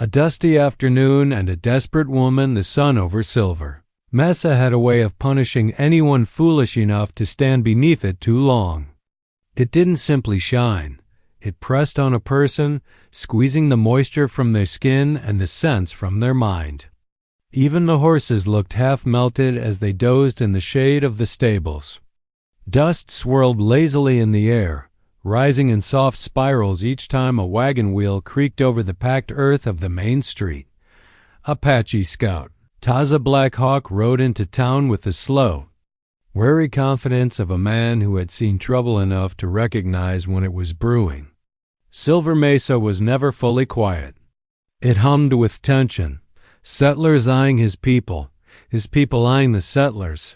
A dusty afternoon and a desperate woman, the sun over silver. Mesa had a way of punishing anyone foolish enough to stand beneath it too long. It didn't simply shine. It pressed on a person, squeezing the moisture from their skin and the sense from their mind. Even the horses looked half-melted as they dozed in the shade of the stables. Dust swirled lazily in the air, rising in soft spirals each time a wagon wheel creaked over the packed earth of the main street. Apache Scout Taza Black Hawk rode into town with the slow, wary confidence of a man who had seen trouble enough to recognize when it was brewing. Silver Mesa was never fully quiet. It hummed with tension, settlers eyeing his people eyeing the settlers.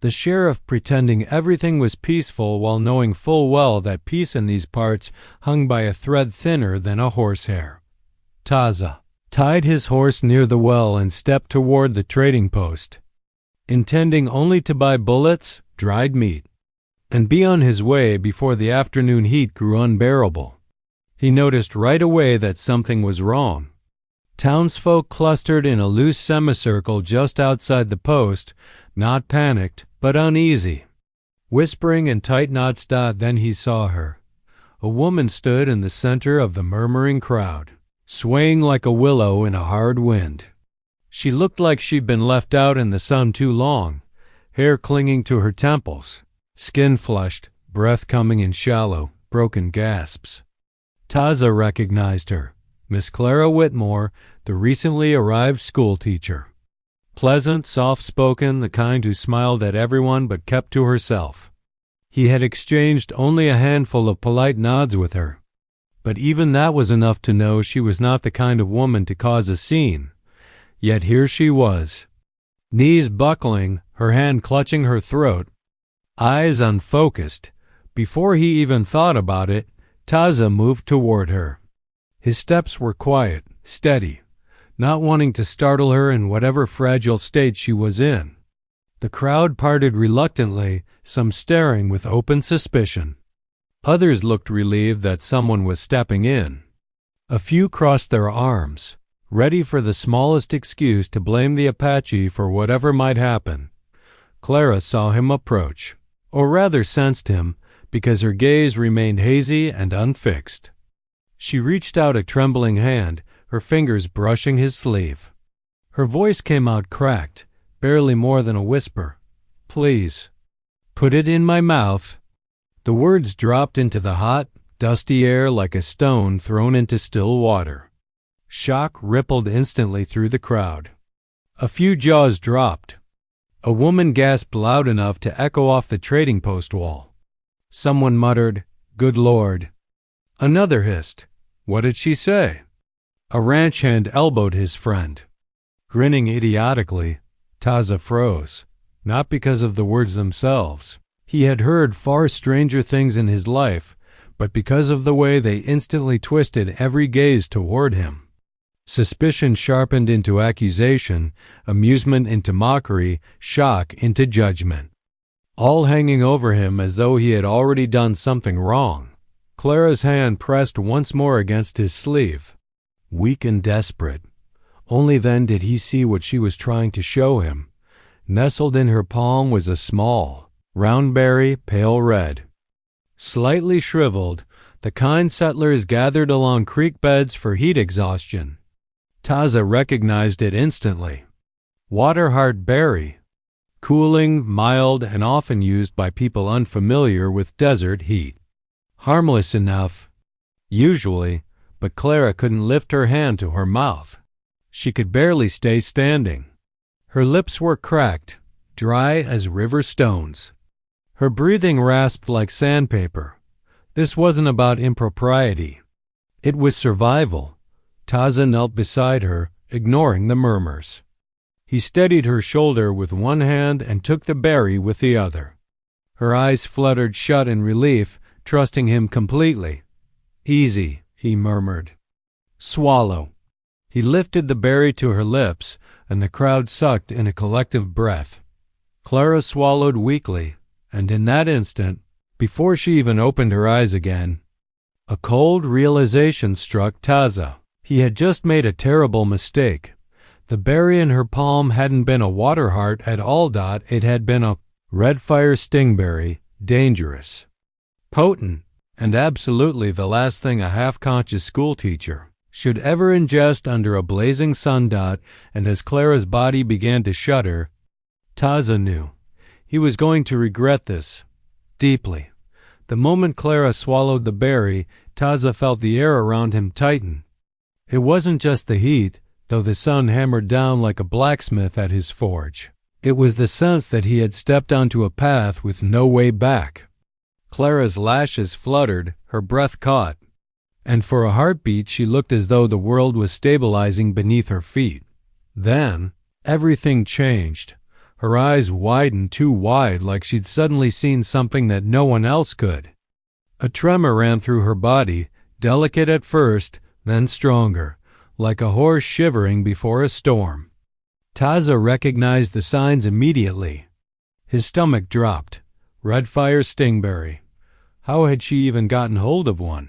The sheriff pretending everything was peaceful while knowing full well that peace in these parts hung by a thread thinner than a horsehair. Taza tied his horse near the well and stepped toward the trading post, intending only to buy bullets, dried meat, and be on his way before the afternoon heat grew unbearable. He noticed right away that something was wrong. Townsfolk clustered in a loose semicircle just outside the post, not panicked, but uneasy. Whispering in tight knots. Then he saw her. A woman stood in the center of the murmuring crowd, swaying like a willow in a hard wind. She looked like she'd been left out in the sun too long, hair clinging to her temples, skin flushed, breath coming in shallow, broken gasps. Taza recognized her, Miss Clara Whitmore, the recently arrived schoolteacher. Pleasant, soft-spoken, the kind who smiled at everyone but kept to herself. He had exchanged only a handful of polite nods with her, but even that was enough to know she was not the kind of woman to cause a scene. Yet here she was, knees buckling, her hand clutching her throat, eyes unfocused. Before he even thought about it, Taza moved toward her. His steps were quiet, steady, not wanting to startle her in whatever fragile state she was in. The crowd parted reluctantly, some staring with open suspicion. Others looked relieved that someone was stepping in. A few crossed their arms, ready for the smallest excuse to blame the Apache for whatever might happen. Clara saw him approach, or rather sensed him, because her gaze remained hazy and unfixed. She reached out a trembling hand, her fingers brushing his sleeve. Her voice came out cracked, barely more than a whisper. "Please, put it in my mouth." The words dropped into the hot, dusty air like a stone thrown into still water. Shock rippled instantly through the crowd. A few jaws dropped. A woman gasped loud enough to echo off the trading post wall. Someone muttered, "Good Lord." Another hissed, "What did she say?" A ranch hand elbowed his friend. Grinning idiotically, Taza froze, not because of the words themselves. He had heard far stranger things in his life, but because of the way they instantly twisted every gaze toward him. Suspicion sharpened into accusation, amusement into mockery, shock into judgment, all hanging over him as though he had already done something wrong. Clara's hand pressed once more against his sleeve. Weak and desperate. Only then did he see what she was trying to show him. Nestled in her palm was a small, round berry, pale red. Slightly shriveled, the kind settlers gathered along creek beds for heat exhaustion. Taza recognized it instantly. Waterheart berry. Cooling, mild, and often used by people unfamiliar with desert heat. Harmless enough, usually, but Clara couldn't lift her hand to her mouth. She could barely stay standing. Her lips were cracked, dry as river stones. Her breathing rasped like sandpaper. This wasn't about impropriety. It was survival. Taza knelt beside her, ignoring the murmurs. He steadied her shoulder with one hand and took the berry with the other. Her eyes fluttered shut in relief, trusting him completely. "Easy," he murmured. "Swallow." He lifted the berry to her lips, and the crowd sucked in a collective breath. Clara swallowed weakly, and in that instant, before she even opened her eyes again, a cold realization struck Taza. He had just made a terrible mistake. The berry in her palm hadn't been a water heart at all. It had been a red fire stingberry, dangerous, potent, and absolutely the last thing a half-conscious schoolteacher should ever ingest under a blazing sun. And as Clara's body began to shudder, Taza knew he was going to regret this deeply. The moment Clara swallowed the berry, Taza felt the air around him tighten. It wasn't just the heat, though the sun hammered down like a blacksmith at his forge. It was the sense that he had stepped onto a path with no way back. Clara's lashes fluttered, her breath caught, and for a heartbeat she looked as though the world was stabilizing beneath her feet. Then, everything changed. Her eyes widened too wide, like she'd suddenly seen something that no one else could. A tremor ran through her body, delicate at first, then stronger, like a horse shivering before a storm. Taza recognized the signs immediately. His stomach dropped. Red fire stingberry. How had she even gotten hold of one?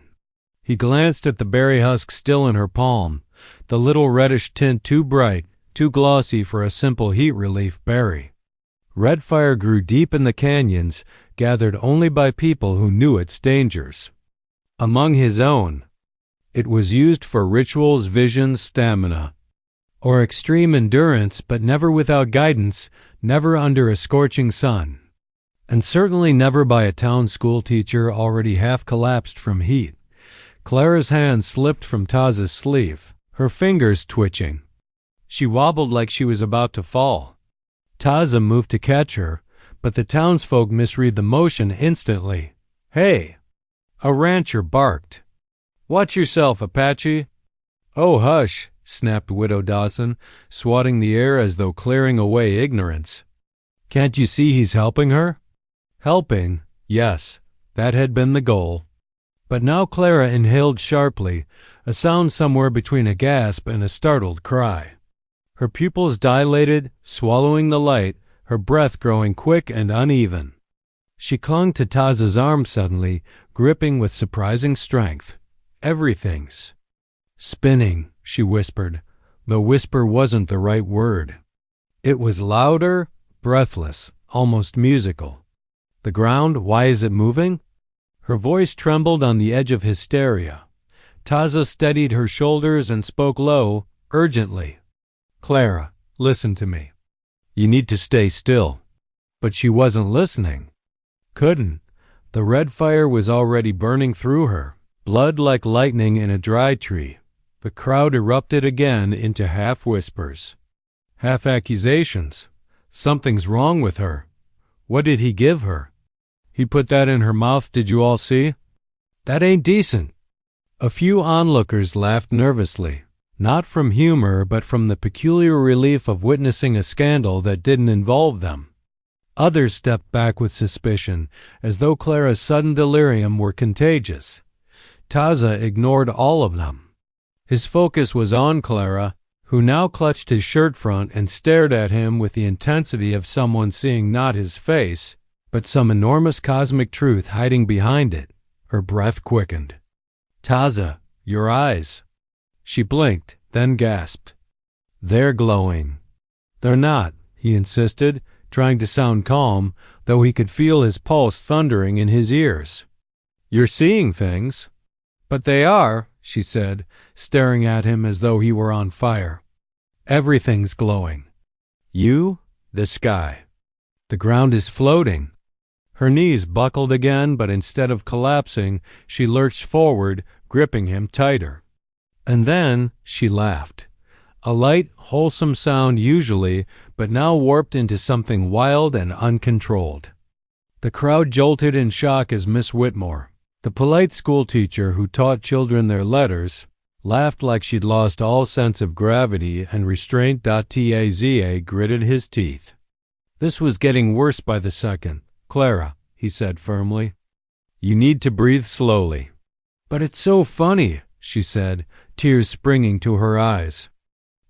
He glanced at the berry husk still in her palm, the little reddish tint too bright, too glossy for a simple heat relief berry. Red fire grew deep in the canyons, gathered only by people who knew its dangers. Among his own, it was used for rituals, visions, stamina, or extreme endurance, but never without guidance, never under a scorching sun, and certainly never by a town school teacher already half collapsed from heat. Clara's hand slipped from Taza's sleeve, her fingers twitching. She wobbled like she was about to fall. Taza moved to catch her, but the townsfolk misread the motion instantly. "Hey!" A rancher barked. "Watch yourself, Apache." "Oh, hush," snapped Widow Dawson, swatting the air as though clearing away ignorance. "Can't you see he's helping her?" Helping, yes, that had been the goal. But now Clara inhaled sharply, a sound somewhere between a gasp and a startled cry. Her pupils dilated, swallowing the light, her breath growing quick and uneven. She clung to Taza's arm suddenly, gripping with surprising strength. "Everything's spinning," she whispered. The whisper wasn't the right word. It was louder, breathless, almost musical. "The ground, why is it moving?" Her voice trembled on the edge of hysteria. Taza steadied her shoulders and spoke low, urgently. "Clara, listen to me. You need to stay still." But she wasn't listening. Couldn't. The red fire was already burning through her, blood like lightning in a dry tree. The crowd erupted again into half whispers, half accusations. Something's wrong with her. What did he give her? He put that in her mouth, did you all see? That ain't decent. A few onlookers laughed nervously, not from humor but from the peculiar relief of witnessing a scandal that didn't involve them. Others stepped back with suspicion, as though Clara's sudden delirium were contagious. Taza ignored all of them. His focus was on Clara, who now clutched his shirt front and stared at him with the intensity of someone seeing not his face, but some enormous cosmic truth hiding behind it. Her breath quickened. "Taza, your eyes." She blinked, then gasped. "They're glowing." "They're not," he insisted, trying to sound calm, though he could feel his pulse thundering in his ears. "You're seeing things." "But they are," she said, staring at him as though he were on fire. "Everything's glowing. You, the sky. The ground is floating." Her knees buckled again, but instead of collapsing, she lurched forward, gripping him tighter. And then she laughed. A light, wholesome sound usually, but now warped into something wild and uncontrolled. The crowd jolted in shock as Miss Whitmore, the polite schoolteacher who taught children their letters, laughed like she'd lost all sense of gravity, and restraint. Taza gritted his teeth. This was getting worse by the second. "Clara," he said firmly, "you need to breathe slowly." "But it's so funny," she said, tears springing to her eyes.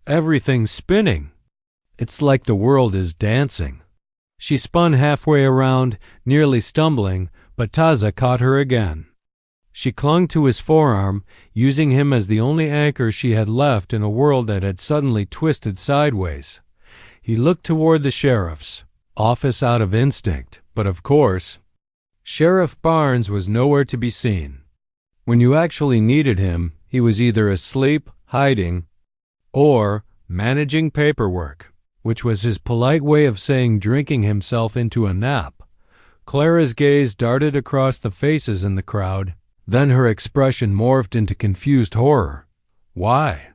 "Everything's spinning. It's like the world is dancing." She spun halfway around, nearly stumbling, but Taza caught her again. She clung to his forearm, using him as the only anchor she had left in a world that had suddenly twisted sideways. He looked toward the sheriff's office out of instinct, but of course, Sheriff Barnes was nowhere to be seen. When you actually needed him, he was either asleep, hiding, or managing paperwork, which was his polite way of saying drinking himself into a nap. Clara's gaze darted across the faces in the crowd. Then her expression morphed into confused horror. Why?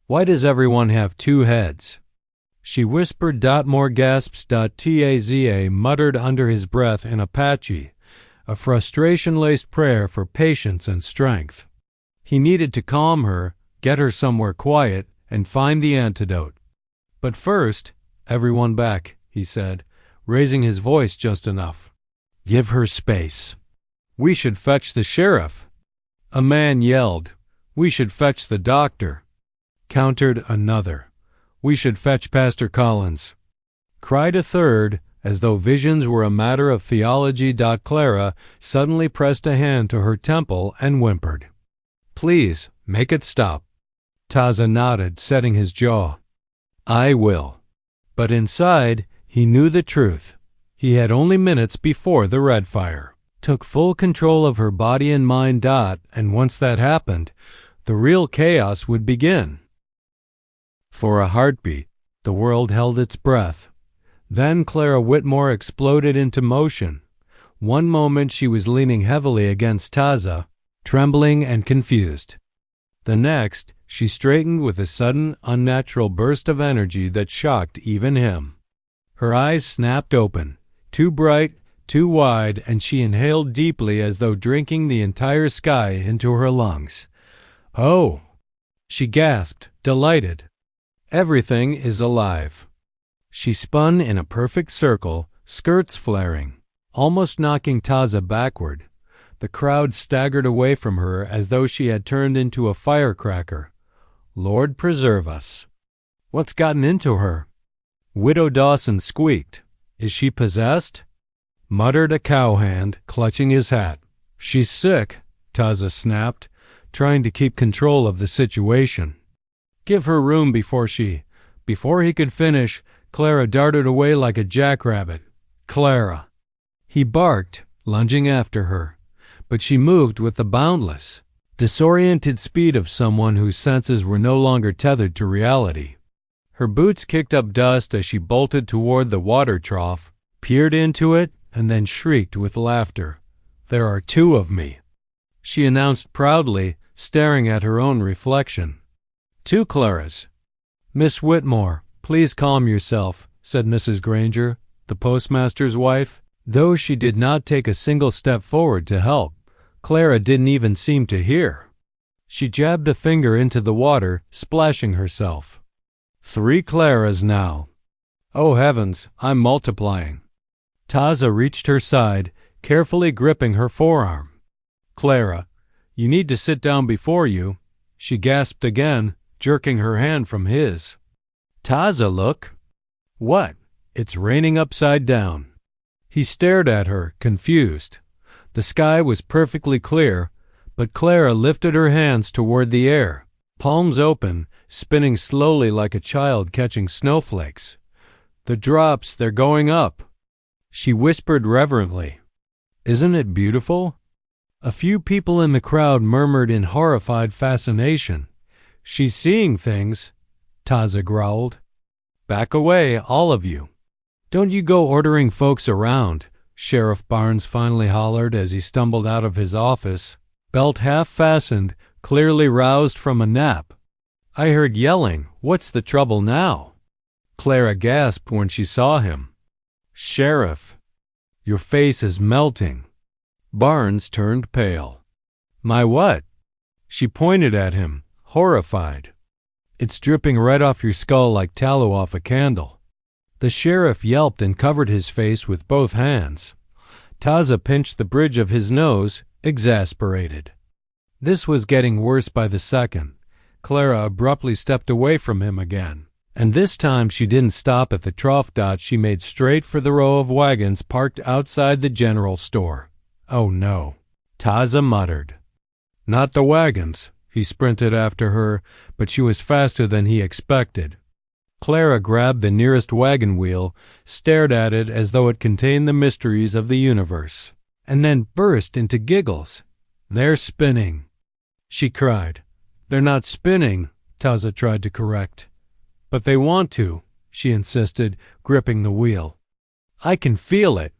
Why does everyone have two heads? She whispered. More gasps. Taza muttered under his breath in Apache, a frustration-laced prayer for patience and strength. He needed to calm her, get her somewhere quiet, and find the antidote. But first, everyone back, he said, raising his voice just enough. Give her space. We should fetch the sheriff. A man yelled. We should fetch the doctor. Countered another. We should fetch Pastor Collins. Cried a third, as though visions were a matter of theology. Clara suddenly pressed a hand to her temple and whimpered. Please, make it stop. Taza nodded, setting his jaw. I will. But inside, he knew the truth. He had only minutes before the red fire took full control of her body and mind. And once that happened, the real chaos would begin. For a heartbeat, the world held its breath. Then Clara Whitmore exploded into motion. One moment she was leaning heavily against Taza, trembling and confused. The next, she straightened with a sudden, unnatural burst of energy that shocked even him. Her eyes snapped open, too bright, too wide, and she inhaled deeply as though drinking the entire sky into her lungs. Oh! She gasped, delighted. Everything is alive. She spun in a perfect circle, skirts flaring, almost knocking Taza backward. The crowd staggered away from her as though she had turned into a firecracker. Lord preserve us. What's gotten into her? Widow Dawson squeaked. Is she possessed? Muttered a cowhand, clutching his hat. She's sick, Taza snapped, trying to keep control of the situation. Give her room before he could finish, Clara darted away like a jackrabbit. Clara! He barked, lunging after her, but she moved with the boundless, disoriented speed of someone whose senses were no longer tethered to reality. Her boots kicked up dust as she bolted toward the water trough, peered into it, and then shrieked with laughter. There are two of me, she announced proudly, staring at her own reflection. Two Claras. Miss Whitmore, please calm yourself, said Mrs. Granger, the postmaster's wife. Though she did not take a single step forward to help, Clara didn't even seem to hear. She jabbed a finger into the water, splashing herself. 3 Claras now. Oh heavens, I'm multiplying. Taza reached her side, carefully gripping her forearm. Clara, you need to sit down before you, she gasped again, jerking her hand from his. Taza, look. What? It's raining upside down. He stared at her, confused. The sky was perfectly clear, but Clara lifted her hands toward the air, palms open, spinning slowly like a child catching snowflakes. The drops, they're going up. She whispered reverently. Isn't it beautiful? A few people in the crowd murmured in horrified fascination. She's seeing things, Taza growled. Back away, all of you. Don't you go ordering folks around, Sheriff Barnes finally hollered as he stumbled out of his office, belt half fastened, clearly roused from a nap. I heard yelling. What's the trouble now? Clara gasped when she saw him. Sheriff, your face is melting. Barnes turned pale. My what? She pointed at him, horrified. It's dripping right off your skull like tallow off a candle. The sheriff yelped and covered his face with both hands. Taza pinched the bridge of his nose, exasperated. This was getting worse by the second. Clara abruptly stepped away from him again, and this time she didn't stop at the trough. She made straight for the row of wagons parked outside the general store. Oh no, Taza muttered. Not the wagons. He sprinted after her, but she was faster than he expected. Clara grabbed the nearest wagon wheel, stared at it as though it contained the mysteries of the universe, and then burst into giggles. "They're spinning," she cried. "They're not spinning," Taza tried to correct. "But they want to," she insisted, gripping the wheel. "I can feel it."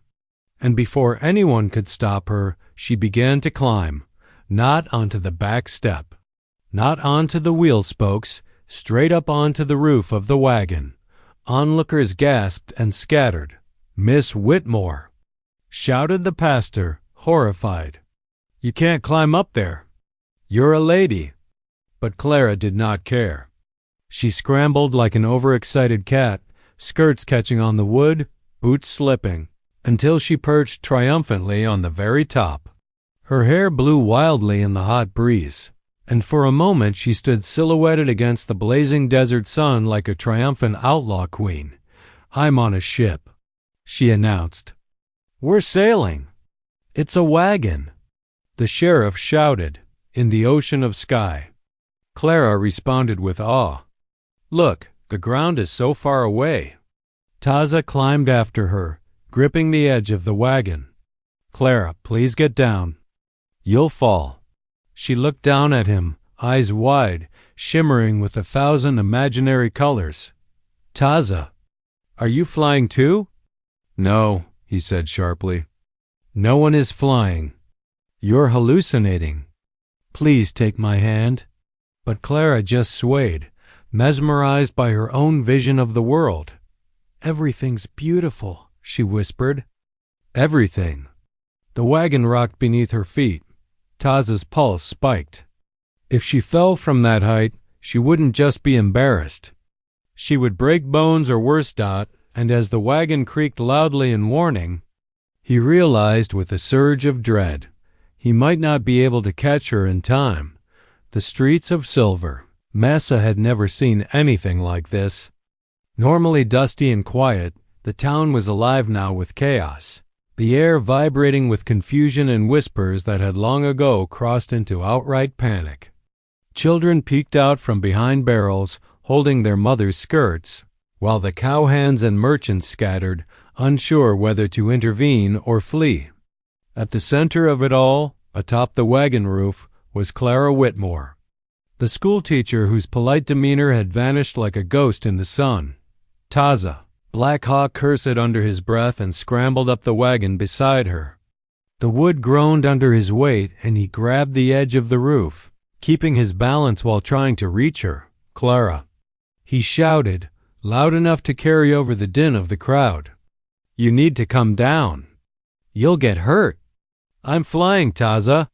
And before anyone could stop her, she began to climb, not onto the back step, not onto the wheel spokes, straight up onto the roof of the wagon. Onlookers gasped and scattered. "Miss Whitmore!" shouted the pastor, horrified. "You can't climb up there. You're a lady." But Clara did not care. She scrambled like an overexcited cat, skirts catching on the wood, boots slipping, until she perched triumphantly on the very top. Her hair blew wildly in the hot breeze, and for a moment she stood silhouetted against the blazing desert sun like a triumphant outlaw queen. "I'm on a ship," she announced. "We're sailing." "It's a wagon," the sheriff shouted, in the ocean of sky. Clara responded with awe. "Look, the ground is so far away." Taza climbed after her, gripping the edge of the wagon. "Clara, please get down. You'll fall." She looked down at him, eyes wide, shimmering with 1,000 imaginary colors. "Taza, are you flying too?" "No," he said sharply. "No one is flying. You're hallucinating. Please take my hand." But Clara just swayed, mesmerized by her own vision of the world. "Everything's beautiful," she whispered. "Everything." The wagon rocked beneath her feet. Taza's pulse spiked. If she fell from that height, she wouldn't just be embarrassed. She would break bones or worse. And as the wagon creaked loudly in warning, he realized with a surge of dread he might not be able to catch her in time. The streets of Silver. Massa had never seen anything like this. Normally dusty and quiet, the town was alive now with chaos, the air vibrating with confusion and whispers that had long ago crossed into outright panic. Children peeked out from behind barrels, holding their mothers' skirts, while the cowhands and merchants scattered, unsure whether to intervene or flee. At the center of it all, atop the wagon roof, was Clara Whitmore, the schoolteacher whose polite demeanor had vanished like a ghost in the sun. "Taza!" Black Hawk cursed under his breath and scrambled up the wagon beside her. The wood groaned under his weight, and he grabbed the edge of the roof, keeping his balance while trying to reach her. "Clara!" he shouted, loud enough to carry over the din of the crowd. "You need to come down. You'll get hurt." "I'm flying, Taza,"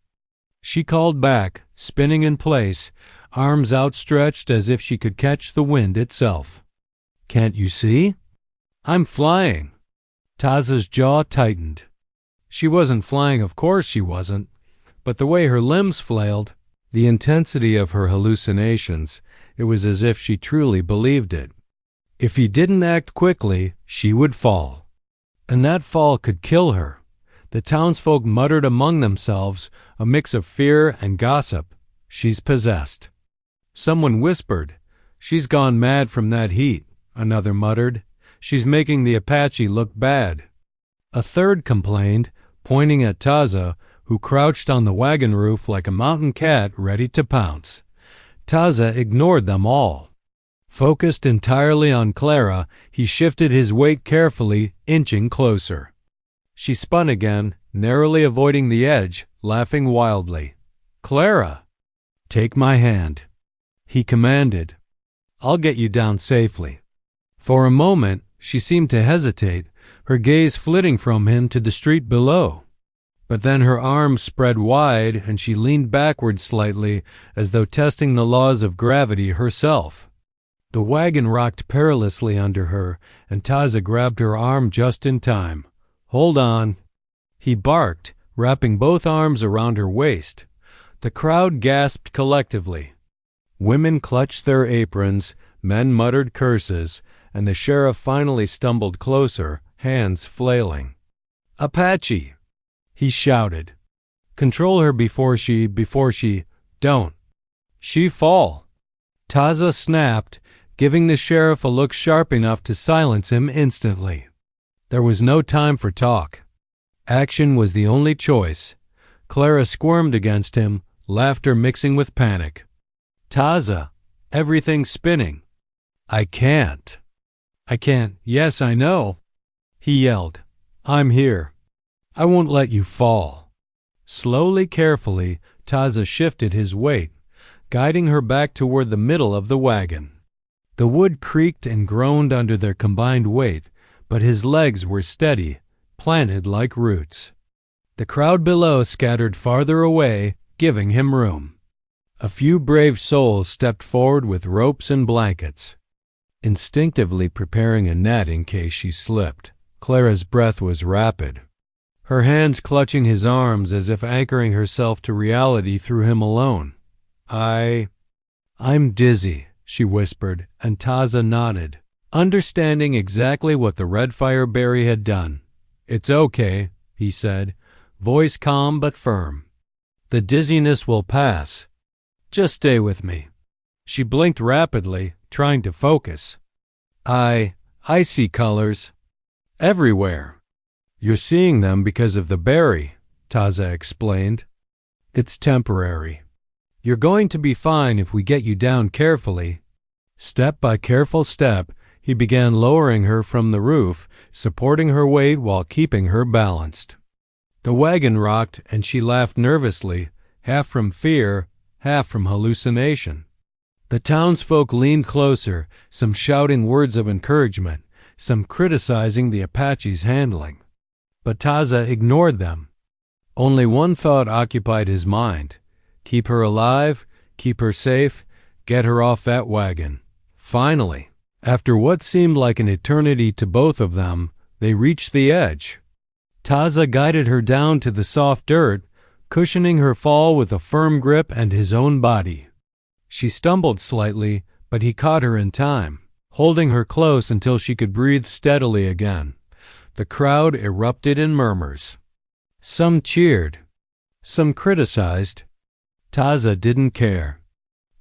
she called back, spinning in place, arms outstretched as if she could catch the wind itself. "Can't you see? I'm flying." Taza's jaw tightened. She wasn't flying, of course she wasn't, but the way her limbs flailed, the intensity of her hallucinations, it was as if she truly believed it. If he didn't act quickly, she would fall. And that fall could kill her. The townsfolk muttered among themselves, a mix of fear and gossip. "She's possessed." Someone whispered, "She's gone mad from that heat." Another muttered, "She's making the Apache look bad." A third complained, pointing at Taza, who crouched on the wagon roof like a mountain cat ready to pounce. Taza ignored them all. Focused entirely on Clara, he shifted his weight carefully, inching closer. She spun again, narrowly avoiding the edge, laughing wildly. "Clara!" "Take my hand," he commanded. "I'll get you down safely." For a moment, she seemed to hesitate, her gaze flitting from him to the street below. But then her arms spread wide and she leaned backward slightly, as though testing the laws of gravity herself. The wagon rocked perilously under her, and Taza grabbed her arm just in time. "Hold on," he barked, wrapping both arms around her waist. The crowd gasped collectively. Women clutched their aprons, men muttered curses, and the sheriff finally stumbled closer, hands flailing. "Apache!" he shouted. Control her before she, don't. She fall. Taza snapped, giving the sheriff a look sharp enough to silence him instantly. There was no time for talk. Action was the only choice. Clara squirmed against him, laughter mixing with panic. Taza, everything's spinning. I can't. Yes, I know. He yelled. I'm here. I won't let you fall. Slowly, carefully, Taza shifted his weight, guiding her back toward the middle of the wagon. The wood creaked and groaned under their combined weight, but his legs were steady, planted like roots. The crowd below scattered farther away, giving him room. A few brave souls stepped forward with ropes and blankets, instinctively preparing a net in case she slipped. Clara's breath was rapid, her hands clutching his arms as if anchoring herself to reality through him alone. I'm dizzy, she whispered, and Taza nodded, understanding exactly what the red fireberry had done. It's okay, he said, voice calm but firm. The dizziness will pass. Just stay with me. She blinked rapidly, trying to focus. I see colors. Everywhere. You're seeing them because of the berry, Taza explained. It's temporary. You're going to be fine if we get you down carefully. Step by careful step, he began lowering her from the roof, supporting her weight while keeping her balanced. The wagon rocked and she laughed nervously, half from fear, half from hallucination. The townsfolk leaned closer, some shouting words of encouragement, some criticizing the Apache's handling. But Taza ignored them. Only one thought occupied his mind. Keep her alive, keep her safe, get her off that wagon. Finally, after what seemed like an eternity to both of them, they reached the edge. Taza guided her down to the soft dirt, cushioning her fall with a firm grip and his own body. She stumbled slightly, but he caught her in time, holding her close until she could breathe steadily again. The crowd erupted in murmurs. Some cheered. Some criticized. Taza didn't care.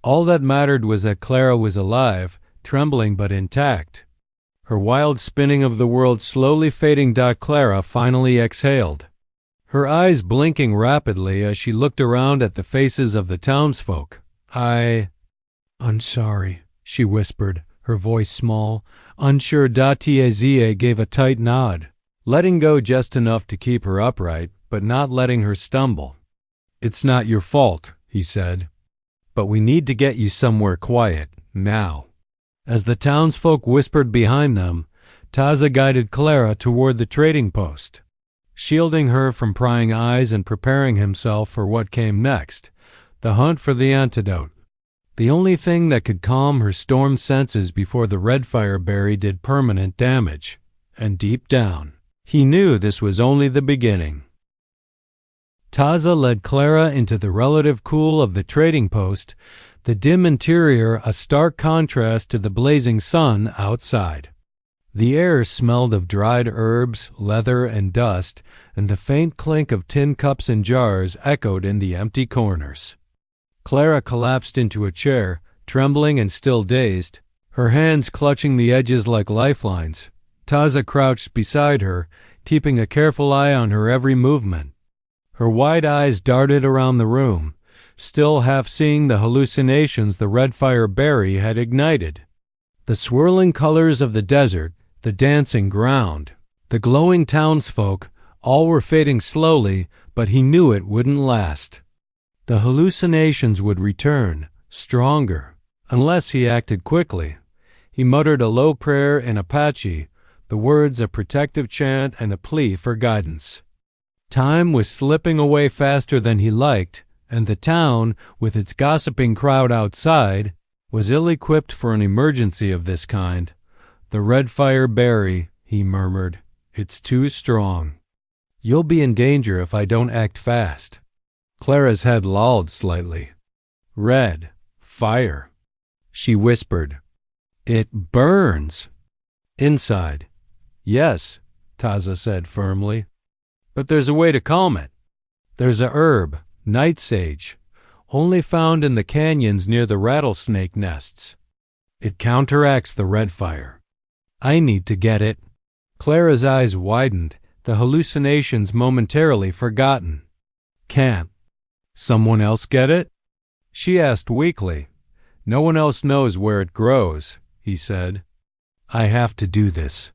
All that mattered was that Clara was alive, trembling but intact. Her wild spinning of the world slowly fading. Clara finally exhaled, her eyes blinking rapidly as she looked around at the faces of the townsfolk. I'm sorry, she whispered, her voice small, unsure. Taza gave a tight nod, letting go just enough to keep her upright, but not letting her stumble. It's not your fault, he said, but we need to get you somewhere quiet, now. As the townsfolk whispered behind them, Taza guided Clara toward the trading post, shielding her from prying eyes and preparing himself for what came next, the hunt for the antidote. The only thing that could calm her stormed senses before the red fireberry did permanent damage. And deep down, he knew this was only the beginning. Taza led Clara into the relative cool of the trading post, the dim interior a stark contrast to the blazing sun outside. The air smelled of dried herbs, leather, and dust, and the faint clink of tin cups and jars echoed in the empty corners. Clara collapsed into a chair, trembling and still dazed, her hands clutching the edges like lifelines. Taza crouched beside her, keeping a careful eye on her every movement. Her wide eyes darted around the room, still half seeing the hallucinations the red fireberry had ignited. The swirling colors of the desert, the dancing ground, the glowing townsfolk, all were fading slowly, but he knew it wouldn't last. The hallucinations would return, stronger, unless he acted quickly. He muttered a low prayer in Apache, the words a protective chant and a plea for guidance. Time was slipping away faster than he liked, and the town, with its gossiping crowd outside, was ill-equipped for an emergency of this kind. The red fireberry, he murmured. It's too strong. You'll be in danger if I don't act fast. Clara's head lolled slightly. Red fire, she whispered. It burns. Inside. Yes, Taza said firmly. But there's a way to calm it. There's a herb, night sage, only found in the canyons near the rattlesnake nests. It counteracts the red fire. I need to get it." Clara's eyes widened, the hallucinations momentarily forgotten. "Can't someone else get it?" she asked weakly. "No one else knows where it grows," he said. "I have to do this."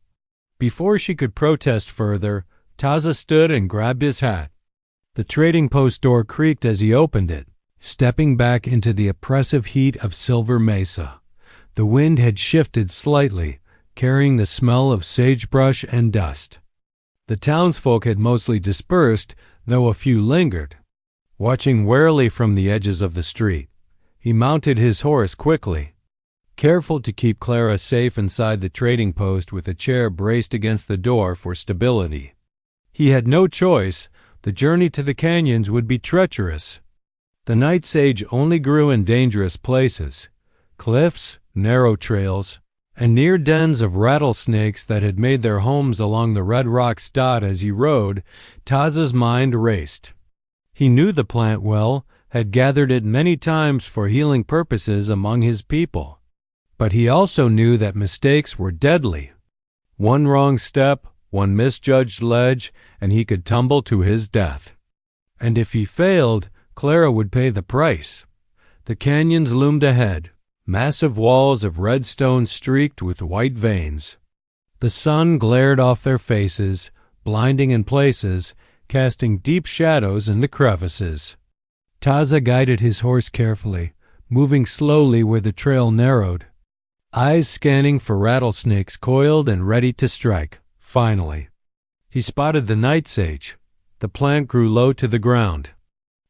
Before she could protest further, Taza stood and grabbed his hat. The trading post door creaked as he opened it, stepping back into the oppressive heat of Silver Mesa. The wind had shifted slightly, carrying the smell of sagebrush and dust. The townsfolk had mostly dispersed, though a few lingered. Watching warily from the edges of the street, he mounted his horse quickly, careful to keep Clara safe inside the trading post with a chair braced against the door for stability. He had no choice. The journey to the canyons would be treacherous. The night sage only grew in dangerous places, cliffs, narrow trails, and near dens of rattlesnakes that had made their homes along the red rocks. As he rode, Taza's mind raced. He knew the plant well, had gathered it many times for healing purposes among his people. But he also knew that mistakes were deadly. One wrong step, one misjudged ledge, and he could tumble to his death. And if he failed, Clara would pay the price. The canyons loomed ahead, massive walls of red stone streaked with white veins. The sun glared off their faces, blinding in places, casting deep shadows into crevices. Taza guided his horse carefully, moving slowly where the trail narrowed, eyes scanning for rattlesnakes coiled and ready to strike. Finally, he spotted the night sage. The plant grew low to the ground,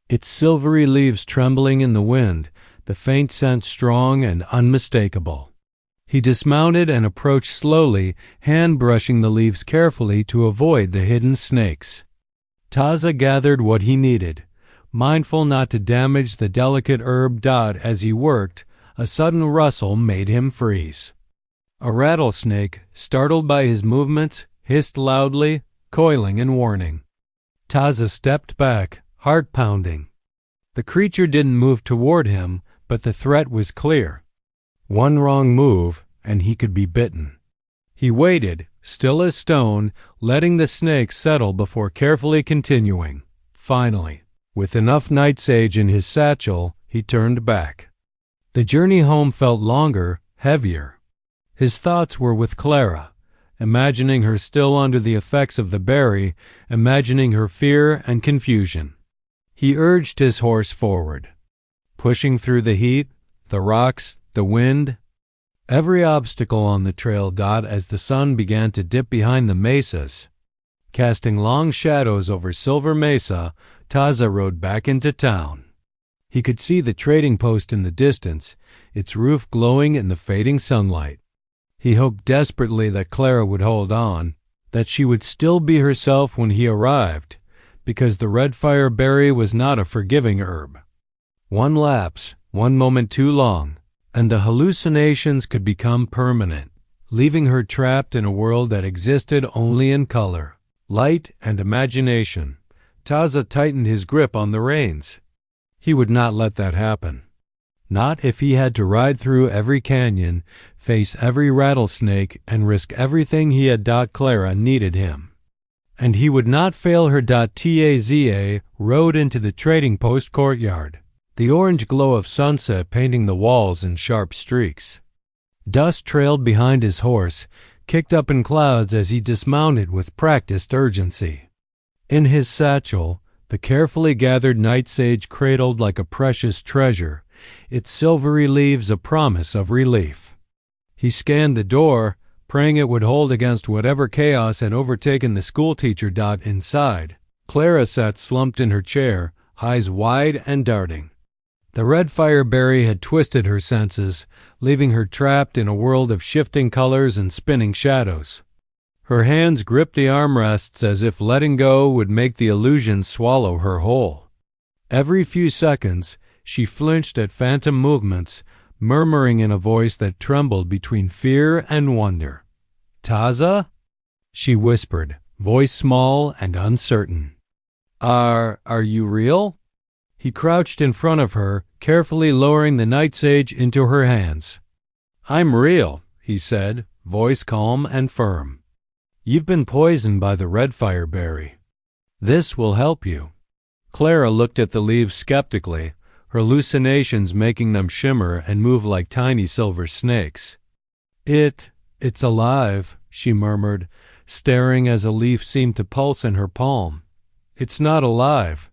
its silvery leaves trembling in the wind, the faint scent strong and unmistakable. He dismounted and approached slowly, hand brushing the leaves carefully to avoid the hidden snakes. Taza gathered what he needed, mindful not to damage the delicate herb. As he worked, a sudden rustle made him freeze. A rattlesnake, startled by his movements, hissed loudly, coiling in warning. Taza stepped back, heart pounding. The creature didn't move toward him, but the threat was clear. One wrong move, and he could be bitten. He waited, still as stone, letting the snake settle before carefully continuing. Finally, with enough night sage in his satchel, he turned back. The journey home felt longer, heavier. His thoughts were with Clara, imagining her still under the effects of the berry, imagining her fear and confusion. He urged his horse forward, pushing through the heat, the rocks, the wind, every obstacle on the trail. As the sun began to dip behind the mesas, casting long shadows over Silver Mesa, Taza rode back into town. He could see the trading post in the distance, its roof glowing in the fading sunlight. He hoped desperately that Clara would hold on, that she would still be herself when he arrived, because the red fire berry was not a forgiving herb. One lapse, one moment too long, and the hallucinations could become permanent, leaving her trapped in a world that existed only in color, light, and imagination. Taza tightened his grip on the reins. He would not let that happen. Not if he had to ride through every canyon, face every rattlesnake, and risk everything he had. Clara needed him. And he would not fail her. Taza rode into the trading post courtyard, the orange glow of sunset painting the walls in sharp streaks. Dust trailed behind his horse, kicked up in clouds as he dismounted with practiced urgency. In his satchel, the carefully gathered night sage cradled like a precious treasure, its silvery leaves a promise of relief. He scanned the door, praying it would hold against whatever chaos had overtaken the schoolteacher. Inside, Clara sat slumped in her chair, eyes wide and darting. The red fire berry had twisted her senses, leaving her trapped in a world of shifting colors and spinning shadows. Her hands gripped the armrests as if letting go would make the illusion swallow her whole. Every few seconds, she flinched at phantom movements, murmuring in a voice that trembled between fear and wonder. "Taza?" she whispered, voice small and uncertain. Are you real? He crouched in front of her, carefully lowering the night sage into her hands. I'm real, he said, voice calm and firm. You've been poisoned by the red fireberry. This will help you. Clara looked at the leaves skeptically, her hallucinations making them shimmer and move like tiny silver snakes. It's alive, she murmured, staring as a leaf seemed to pulse in her palm. It's not alive,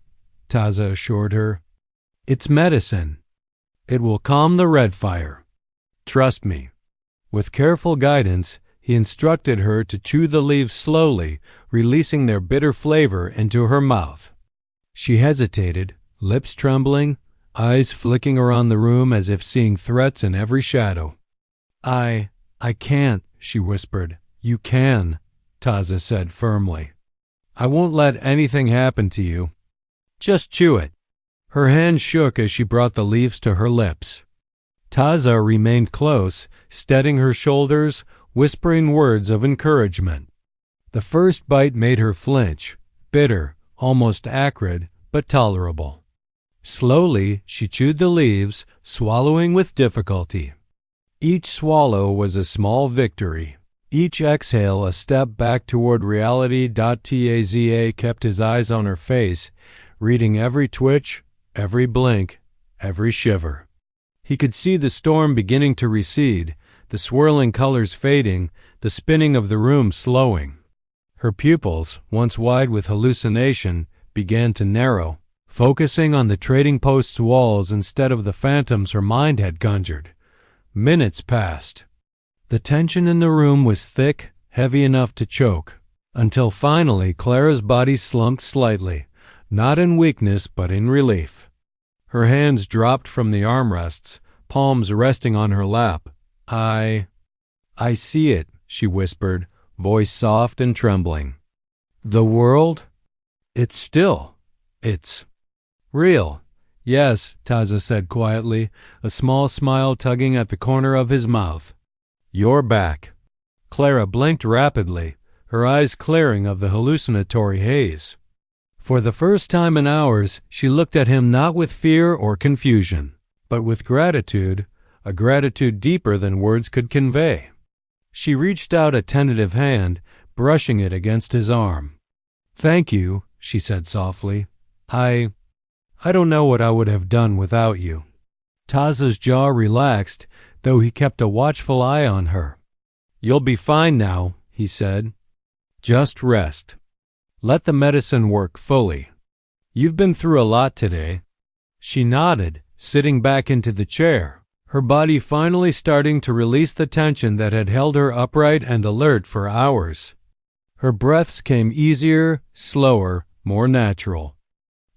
Taza assured her. It's medicine. It will calm the red fire. Trust me. With careful guidance, he instructed her to chew the leaves slowly, releasing their bitter flavor into her mouth. She hesitated, lips trembling, eyes flicking around the room as if seeing threats in every shadow. I can't, she whispered. You can, Taza said firmly. I won't let anything happen to you. Just chew it. Her hand shook as she brought the leaves to her lips. Taza remained close, steadying her shoulders, whispering words of encouragement. The first bite made her flinch, bitter, almost acrid, but tolerable. Slowly, she chewed the leaves, swallowing with difficulty. Each swallow was a small victory. Each exhale a step back toward reality. Taza kept his eyes on her face, reading every twitch, every blink, every shiver. He could see the storm beginning to recede, the swirling colors fading, the spinning of the room slowing. Her pupils, once wide with hallucination, began to narrow, focusing on the trading post's walls instead of the phantoms her mind had conjured. Minutes passed. The tension in the room was thick, heavy enough to choke, until finally Clara's body slumped slightly, not in weakness but in relief. Her hands dropped from the armrests, palms resting on her lap. I see it, she whispered, voice soft and trembling. The world? It's still. It's real. Yes, Taza said quietly, a small smile tugging at the corner of his mouth. You're back. Clara blinked rapidly, her eyes clearing of the hallucinatory haze. For the first time in hours, she looked at him not with fear or confusion, but with gratitude, a gratitude deeper than words could convey. She reached out a tentative hand, brushing it against his arm. Thank you, she said softly. I don't know what I would have done without you. Taza's jaw relaxed, though he kept a watchful eye on her. You'll be fine now, he said. Just rest. Let the medicine work fully. You've been through a lot today. She nodded, sitting back into the chair, her body finally starting to release the tension that had held her upright and alert for hours. Her breaths came easier, slower, more natural.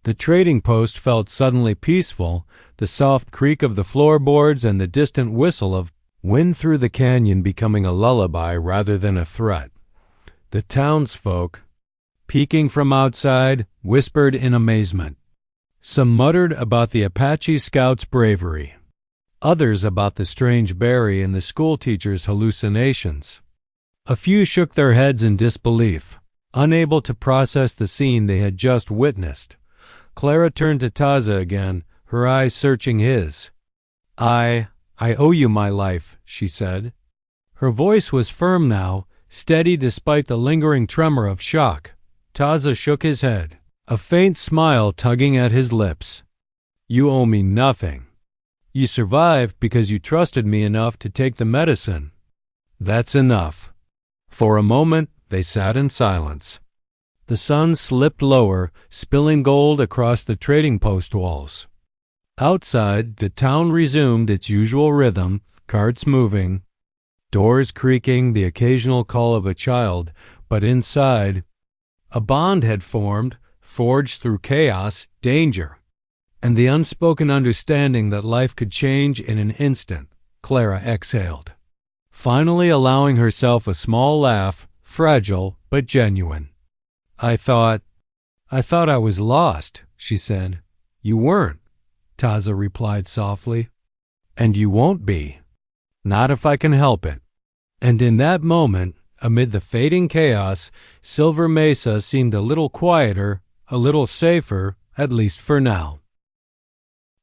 The trading post felt suddenly peaceful, the soft creak of the floorboards and the distant whistle of wind through the canyon becoming a lullaby rather than a threat. The townsfolk, peeking from outside, whispered in amazement. Some muttered about the Apache scouts' bravery, others about the strange berry and the schoolteacher's hallucinations. A few shook their heads in disbelief, unable to process the scene they had just witnessed. Clara turned to Taza again, her eyes searching his. I owe you my life, she said. Her voice was firm now, steady despite the lingering tremor of shock. Taza shook his head, a faint smile tugging at his lips. You owe me nothing. You survived because you trusted me enough to take the medicine. That's enough. For a moment, they sat in silence. The sun slipped lower, spilling gold across the trading post walls. Outside, the town resumed its usual rhythm, carts moving, doors creaking, the occasional call of a child, but inside, a bond had formed, forged through chaos, danger, and the unspoken understanding that life could change in an instant. Clara exhaled, finally allowing herself a small laugh, fragile but genuine. I thought I was lost, she said. You weren't, Taza replied softly. And you won't be. Not if I can help it. And in that moment, amid the fading chaos, Silver Mesa seemed a little quieter, a little safer, at least for now.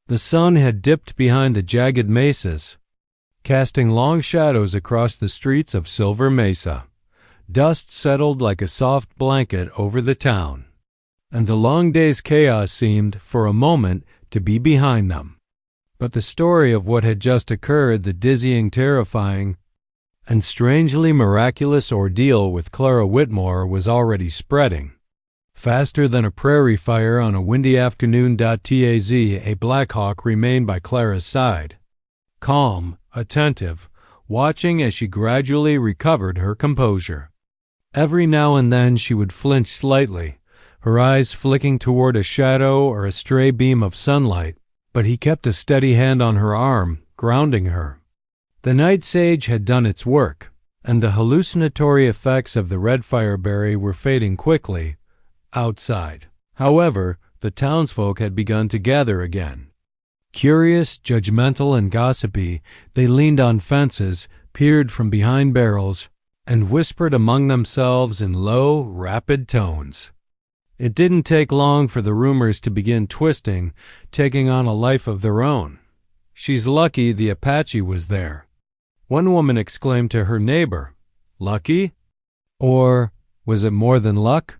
The sun had dipped behind the jagged mesas, casting long shadows across the streets of Silver Mesa. Dust settled like a soft blanket over the town, and the long day's chaos seemed, for a moment, to be behind them. But the story of what had just occurred, the dizzying, terrifying, and strangely miraculous ordeal with Clara Whitmore, was already spreading. Faster than a prairie fire on a windy afternoon. Taz, a Black Hawk, remained by Clara's side, calm, attentive, watching as she gradually recovered her composure. Every now and then she would flinch slightly, her eyes flicking toward a shadow or a stray beam of sunlight, but he kept a steady hand on her arm, grounding her. The night sage had done its work, and the hallucinatory effects of the red fireberry were fading quickly outside. However, the townsfolk had begun to gather again. Curious, judgmental, and gossipy, they leaned on fences, peered from behind barrels, and whispered among themselves in low, rapid tones. It didn't take long for the rumors to begin twisting, taking on a life of their own. "She's lucky the Apache was there," one woman exclaimed to her neighbor. "Lucky? Or was it more than luck?"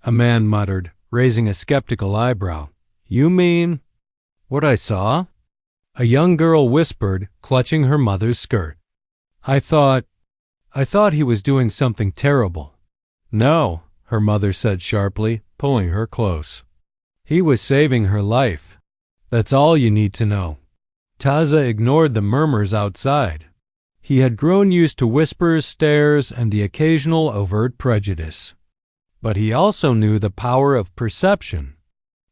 a man muttered, raising a skeptical eyebrow. "You mean what I saw?" a young girl whispered, clutching her mother's skirt. I thought he was doing something terrible." "No," her mother said sharply, pulling her close. "He was saving her life. That's all you need to know." Taza ignored the murmurs outside. He had grown used to whispers, stares, and the occasional overt prejudice. But he also knew the power of perception.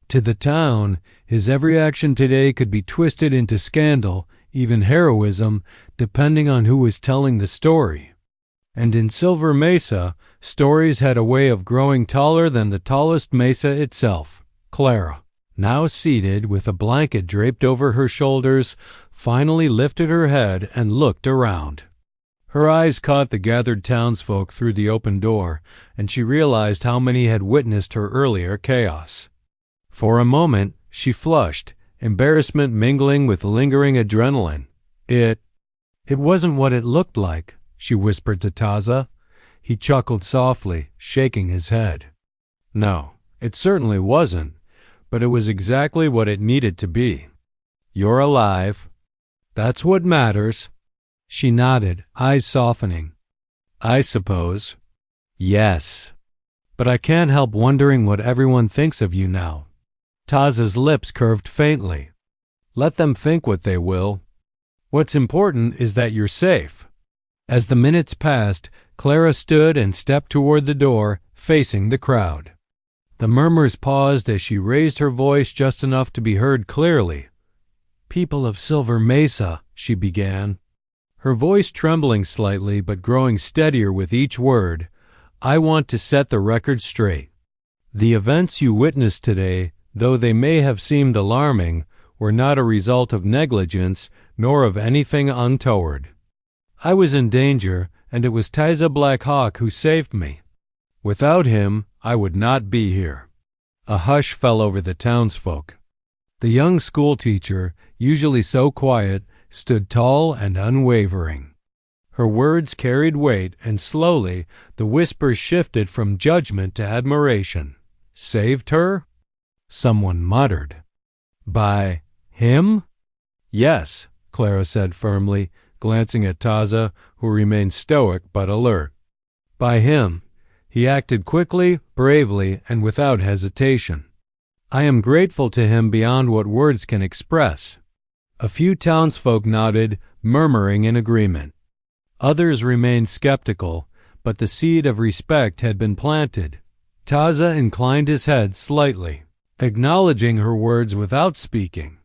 To the town, his every action today could be twisted into scandal, even heroism, depending on who was telling the story. And in Silver Mesa, stories had a way of growing taller than the tallest mesa itself. Clara, now seated with a blanket draped over her shoulders, finally lifted her head and looked around. Her eyes caught the gathered townsfolk through the open door, and she realized how many had witnessed her earlier chaos. For a moment, she flushed, embarrassment mingling with lingering adrenaline. It wasn't what it looked like," she whispered to Taza. He chuckled softly, shaking his head. "No, it certainly wasn't, but it was exactly what it needed to be. You're alive. That's what matters." She nodded, eyes softening. "I suppose. Yes. But I can't help wondering what everyone thinks of you now." Taza's lips curved faintly. "Let them think what they will. What's important is that you're safe." As the minutes passed, Clara stood and stepped toward the door, facing the crowd. The murmurs paused as she raised her voice just enough to be heard clearly. "People of Silver Mesa," she began, her voice trembling slightly but growing steadier with each word, "I want to set the record straight. The events you witnessed today, though they may have seemed alarming, were not a result of negligence nor of anything untoward. I was in danger, and it was Tiza Black Hawk who saved me. Without him, I would not be here." A hush fell over the townsfolk. The young schoolteacher, usually so quiet, stood tall and unwavering. Her words carried weight, and slowly the whispers shifted from judgment to admiration. "Saved her?" someone muttered. "By him?" "Yes," Clara said firmly, glancing at Taza, who remained stoic but alert. "By him. He acted quickly, bravely, and without hesitation. I am grateful to him beyond what words can express." A few townsfolk nodded, murmuring in agreement. Others remained skeptical, but the seed of respect had been planted. Taza inclined his head slightly, acknowledging her words without speaking.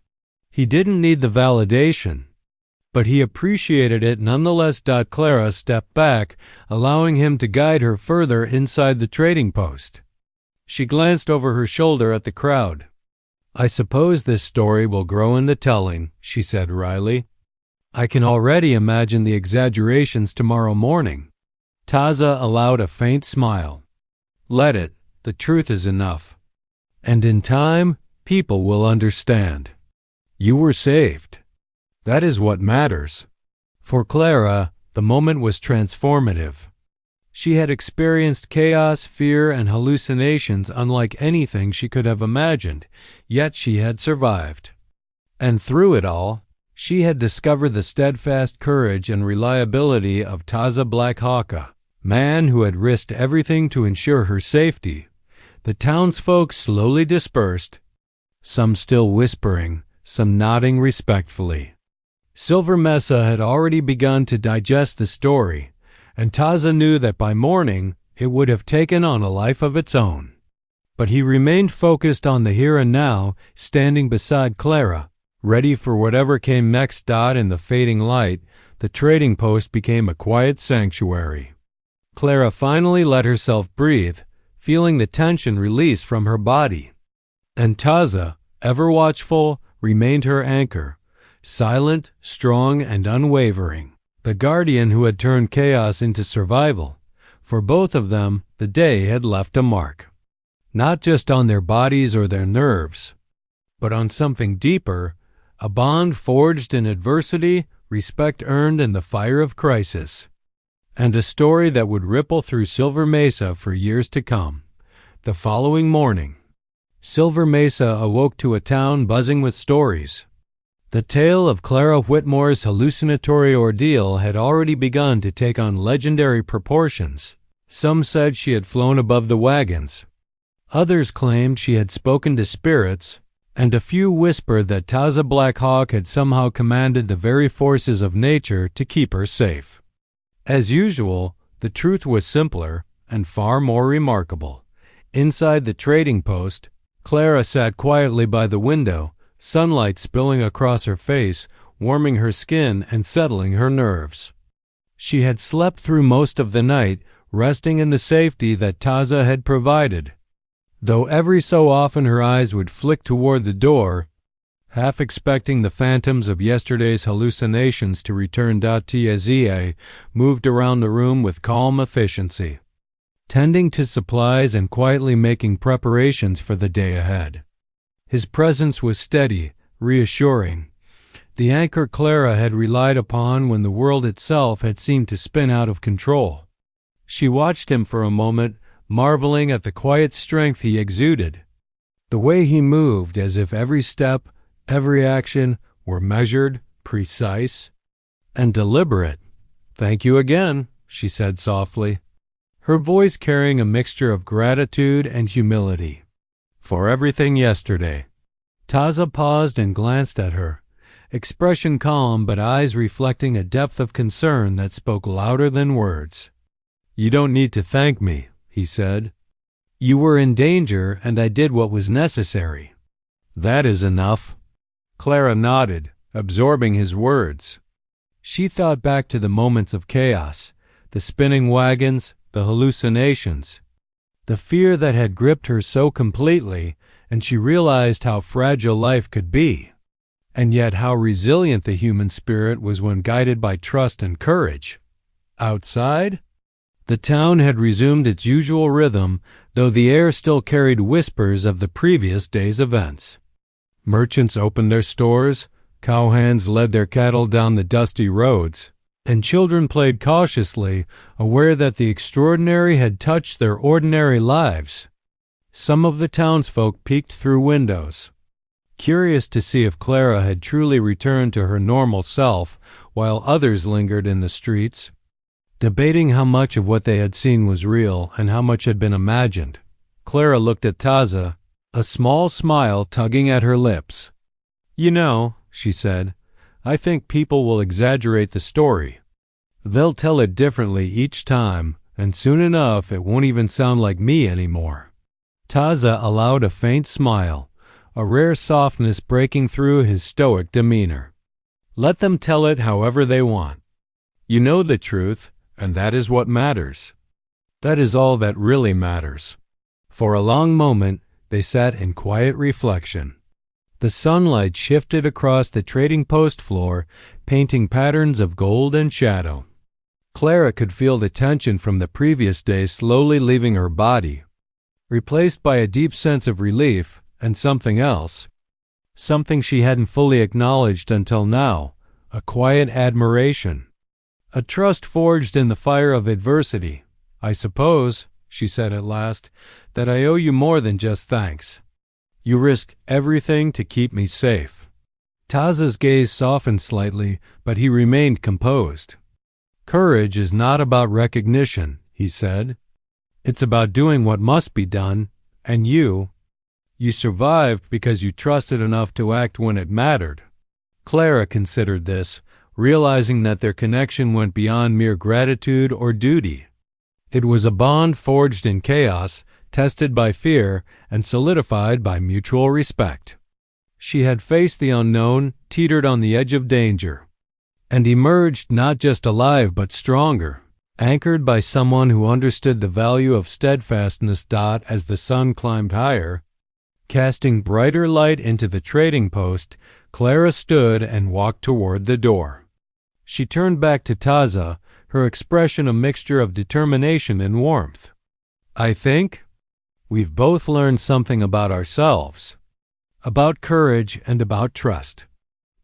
He didn't need the validation, but he appreciated it nonetheless. Clara stepped back, allowing him to guide her further inside the trading post. She glanced over her shoulder at the crowd. "I suppose this story will grow in the telling," she said wryly. "I can already imagine the exaggerations tomorrow morning." Taza allowed a faint smile. "Let it. The truth is enough." And in time, people will understand. You were saved. That is what matters. For Clara, the moment was transformative. She had experienced chaos, fear, and hallucinations unlike anything she could have imagined, yet she had survived. And through it all, she had discovered the steadfast courage and reliability of Taza Blackhawk, man who had risked everything to ensure her safety. The townsfolk slowly dispersed, some still whispering, some nodding respectfully. Silver Mesa had already begun to digest the story, and Taza knew that by morning it would have taken on a life of its own. But he remained focused on the here and now, standing beside Clara, ready for whatever came next. In the fading light, the trading post became a quiet sanctuary. Clara finally let herself breathe, feeling the tension release from her body. And Taza, ever watchful, remained her anchor, silent, strong, and unwavering, the guardian who had turned chaos into survival. For both of them, the day had left a mark, not just on their bodies or their nerves, but on something deeper, a bond forged in adversity, respect earned in the fire of crisis, and a story that would ripple through Silver Mesa for years to come. The following morning, Silver Mesa awoke to a town buzzing with stories. The tale of Clara Whitmore's hallucinatory ordeal had already begun to take on legendary proportions. Some said she had flown above the wagons. Others claimed she had spoken to spirits, and a few whispered that Taza Blackhawk had somehow commanded the very forces of nature to keep her safe. As usual, the truth was simpler and far more remarkable. Inside the trading post, Clara sat quietly by the window, sunlight spilling across her face, warming her skin and settling her nerves. She had slept through most of the night, resting in the safety that Taza had provided, though every so often her eyes would flick toward the door, half expecting the phantoms of yesterday's hallucinations to return. Taza moved around the room with calm efficiency, tending to supplies and quietly making preparations for the day ahead. His presence was steady, reassuring, the anchor Clara had relied upon when the world itself had seemed to spin out of control. She watched him for a moment, marveling at the quiet strength he exuded, the way he moved as if every step, every action were measured, precise, and deliberate. "Thank you again," she said softly, her voice carrying a mixture of gratitude and humility, "for everything yesterday." Taza paused and glanced at her, expression calm but eyes reflecting a depth of concern that spoke louder than words. "You don't need to thank me," he said. "You were in danger and I did what was necessary. That is enough." Clara nodded, absorbing his words. She thought back to the moments of chaos, the spinning wagons, the hallucinations, the fear that had gripped her so completely, and she realized how fragile life could be, and yet how resilient the human spirit was when guided by trust and courage. Outside, the town had resumed its usual rhythm, though the air still carried whispers of the previous day's events. Merchants opened their stores, cowhands led their cattle down the dusty roads, and children played cautiously, aware that the extraordinary had touched their ordinary lives. Some of the townsfolk peeked through windows, curious to see if Clara had truly returned to her normal self, while others lingered in the streets, debating how much of what they had seen was real and how much had been imagined. Clara looked at Taza, a small smile tugging at her lips. "You know," she said, "I think people will exaggerate the story. They'll tell it differently each time, and soon enough it won't even sound like me anymore." Taza allowed a faint smile, a rare softness breaking through his stoic demeanor. "Let them tell it however they want. You know the truth, and that is what matters. That is all that really matters." For a long moment, they sat in quiet reflection. The sunlight shifted across the trading post floor, painting patterns of gold and shadow. Clara could feel the tension from the previous day slowly leaving her body. replaced by a deep sense of relief and something else, something she hadn't fully acknowledged until now, a quiet admiration. A trust forged in the fire of adversity. "I suppose," she said at last, "that I owe you more than just thanks. You risk everything to keep me safe." Taza's gaze softened slightly, but he remained composed. "Courage is not about recognition," he said. "It's about doing what must be done, and you survived because you trusted enough to act when it mattered." Clara considered this, realizing that their connection went beyond mere gratitude or duty. It was a bond forged in chaos, tested by fear, and solidified by mutual respect. She had faced the unknown, teetered on the edge of danger, and emerged not just alive but stronger, anchored by someone who understood the value of steadfastness. As the sun climbed higher, casting brighter light into the trading post, Clara stood and walked toward the door. She turned back to Taza, her expression a mixture of determination and warmth. "I think we've both learned something about ourselves, about courage and about trust."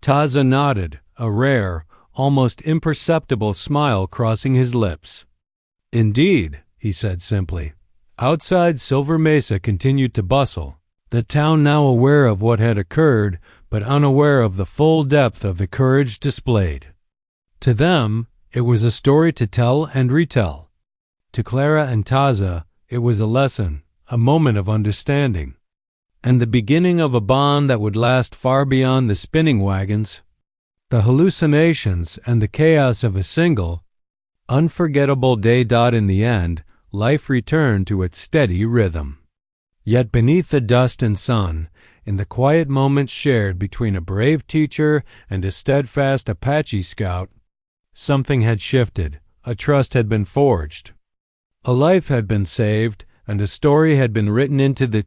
Taza nodded, a rare, almost imperceptible smile crossing his lips. "Indeed," he said simply. Outside, Silver Mesa continued to bustle, the town now aware of what had occurred, but unaware of the full depth of the courage displayed. To them, it was a story to tell and retell. To Clara and Taza, it was a lesson, a moment of understanding, and the beginning of a bond that would last far beyond the spinning wagons, the hallucinations, and the chaos of a single, unforgettable day. In the end, life returned to its steady rhythm. Yet beneath the dust and sun, in the quiet moments shared between a brave teacher and a steadfast Apache scout, something had shifted, a trust had been forged, a life had been saved, and a story had been written into the